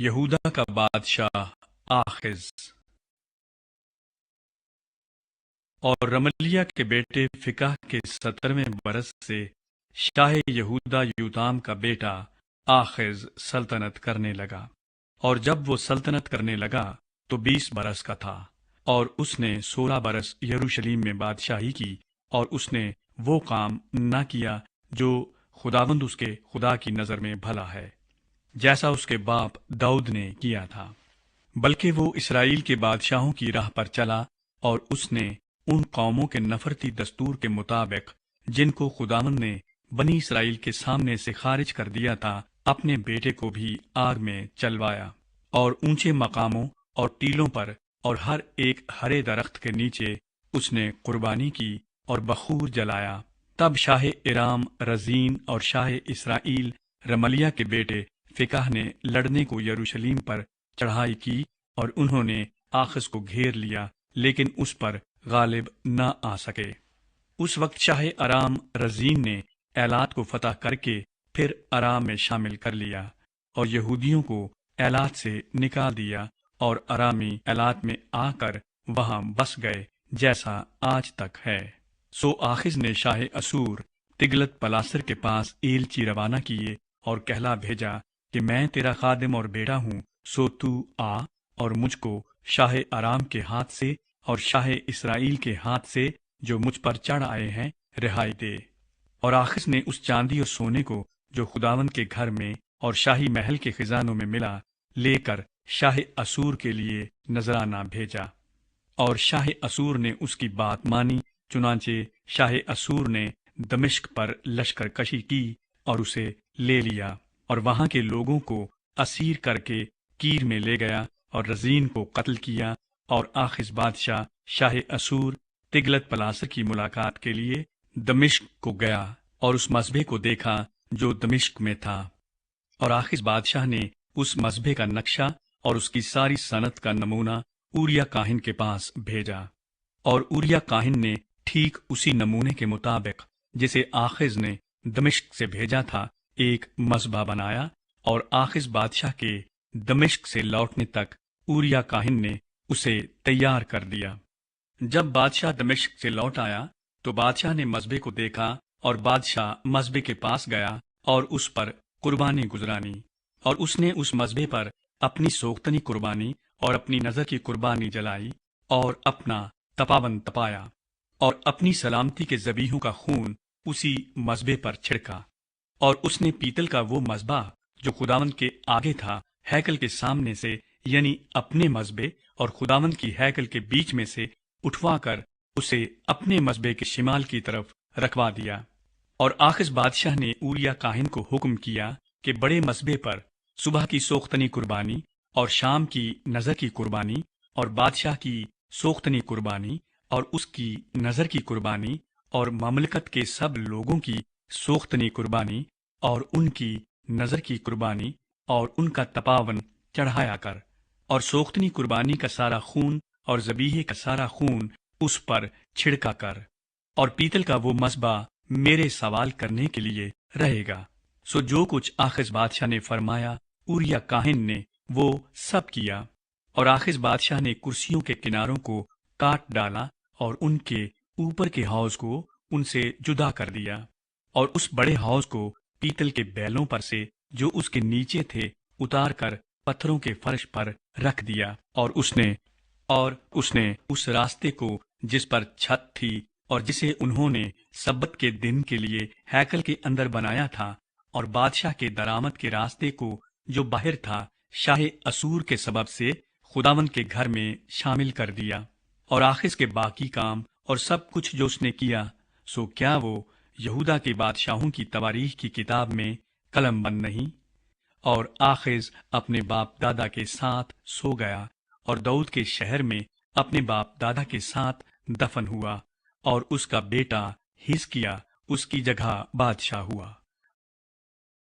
یہودا کا بادشاہ آخز اور رملیہ کے بیٹے فکح کے 17ویں برس سے شاہ یہودا یوتام کا بیٹا آخز سلطنت کرنے لگا، اور جب وہ سلطنت کرنے لگا تو 20 برس کا تھا، اور اس نے 16 برس یروشلیم میں بادشاہی کی، اور اس نے وہ کام نہ کیا جو خداوند اس کے خدا کی نظر میں بھلا ہے، جیسا اس کے باپ داؤد نے کیا تھا، بلکہ وہ اسرائیل کے بادشاہوں کی راہ پر چلا، اور اس نے ان قوموں کے نفرتی دستور کے مطابق جن کو خداوند نے بنی اسرائیل کے سامنے سے خارج کر دیا تھا، اپنے بیٹے کو بھی آگ میں چلوایا، اور اونچے مقاموں اور ٹیلوں پر اور ہر ایک ہرے درخت کے نیچے اس نے قربانی کی اور بخور جلایا۔ تب شاہ ارام رزین اور شاہ اسرائیل رملیہ کے بیٹے فکح نے لڑنے کو یروشلیم پر چڑھائی کی، اور انہوں نے آخز کو گھیر لیا، لیکن اس پر غالب نہ آ سکے۔ اس وقت شاہ ارام رزین نے ایلات کو فتح کر کے پھر ارام میں شامل کر لیا، اور یہودیوں کو ایلات سے نکال دیا، اور ارامی ایلات میں آ کر وہاں بس گئے، جیسا آج تک ہے۔ سو آخز نے شاہ اسور تگلت پلاسر کے پاس ایلچی روانہ کیے اور کہلا بھیجا کہ میں تیرا خادم اور بیٹا ہوں، سو تو آ اور مجھ کو شاہ ارام کے ہاتھ سے اور شاہ اسرائیل کے ہاتھ سے جو مجھ پر چڑھ آئے ہیں رہائی دے۔ اور آخز نے اس چاندی اور سونے کو جو خداوند کے گھر میں اور شاہی محل کے خزانوں میں ملا لے کر شاہ اسور کے لیے نذرانہ بھیجا، اور شاہ اسور نے اس کی بات مانی۔ چنانچہ شاہ اسور نے دمشق پر لشکر کشی کی اور اسے لے لیا، اور وہاں کے لوگوں کو اسیر کر کے کیر میں لے گیا، اور رزین کو قتل کیا۔ اور آخز بادشاہ شاہ اسور تگلت پلاسر کی ملاقات کے لیے دمشق کو گیا اور اس مذبح کو دیکھا جو دمشق میں تھا، اور آخز بادشاہ نے اس مذبح کا نقشہ اور اس کی ساری صنعت کا نمونہ اوریا کاہن کے پاس بھیجا، اور اوریا کاہن نے ٹھیک اسی نمونے کے مطابق جسے آخز نے دمشق سے بھیجا تھا ایک مذبح بنایا، اور آخز بادشاہ کے دمشق سے لوٹنے تک اوریا کاہن نے اسے تیار کر دیا۔ جب بادشاہ دمشق سے لوٹ آیا تو بادشاہ نے مذبح کو دیکھا، اور بادشاہ مذبح کے پاس گیا اور اس پر قربانی گزرانی، اور اس نے اس مذبح پر اپنی سوختنی قربانی اور اپنی نظر کی قربانی جلائی، اور اپنا تپاون تپایا، اور اپنی سلامتی کے ذبیحوں کا خون اسی مذبح پر چھڑکا۔ اور اس نے پیتل کا وہ مذبح جو خداوند کے آگے تھا ہیکل کے سامنے سے، یعنی اپنے مذبح اور خداوند کی ہیکل کے بیچ میں سے اٹھوا کر اسے اپنے مذبح کے شمال کی طرف رکھوا دیا۔ اور آخز بادشاہ نے اوریا کاہن کو حکم کیا کہ بڑے مذبح پر صبح کی سوختنی قربانی اور شام کی نظر کی قربانی اور بادشاہ کی سوختنی قربانی اور اس کی نظر کی قربانی اور مملکت کے سب لوگوں کی سوختنی قربانی اور ان کی نظر کی قربانی اور ان کا تپاون چڑھایا کر، اور سوختنی قربانی کا سارا خون اور ذبیحے کا سارا خون اس پر چھڑکا کر، اور پیتل کا وہ مذبح میرے سوال کرنے کے لیے رہے گا۔ سو جو کچھ آخز بادشاہ نے فرمایا اوریا کاہن نے وہ سب کیا، اور آخز بادشاہ نے کرسیوں کے کناروں کو کاٹ ڈالا اور ان کے اوپر کے حوض کو ان سے جدا کر دیا، اور اس بڑے حوض کو پیتل کے بیلوں پر سے جو اس کے نیچے تھے اتار کر پتھروں کے فرش پر رکھ دیا، اور اس نے اس راستے کو جس پر چھت تھی اور جسے انہوں نے سبت کے دن کے لیے ہیکل کے اندر بنایا تھا، اور بادشاہ کے درآمد کے راستے کو جو باہر تھا، شاہ اسور کے سبب سے خداوند کے گھر میں شامل کر دیا۔ اور آخز کے باقی کام اور سب کچھ جو اس نے کیا، سو کیا وہ یہودا کے بادشاہوں کی تواریخ کی کتاب میں قلم بند نہیں؟ اور آخز اپنے باپ دادا کے ساتھ سو گیا، اور داؤد کے شہر میں اپنے باپ دادا کے ساتھ دفن ہوا، اور اس کا بیٹا حزقیہ اس کی جگہ بادشاہ ہوا۔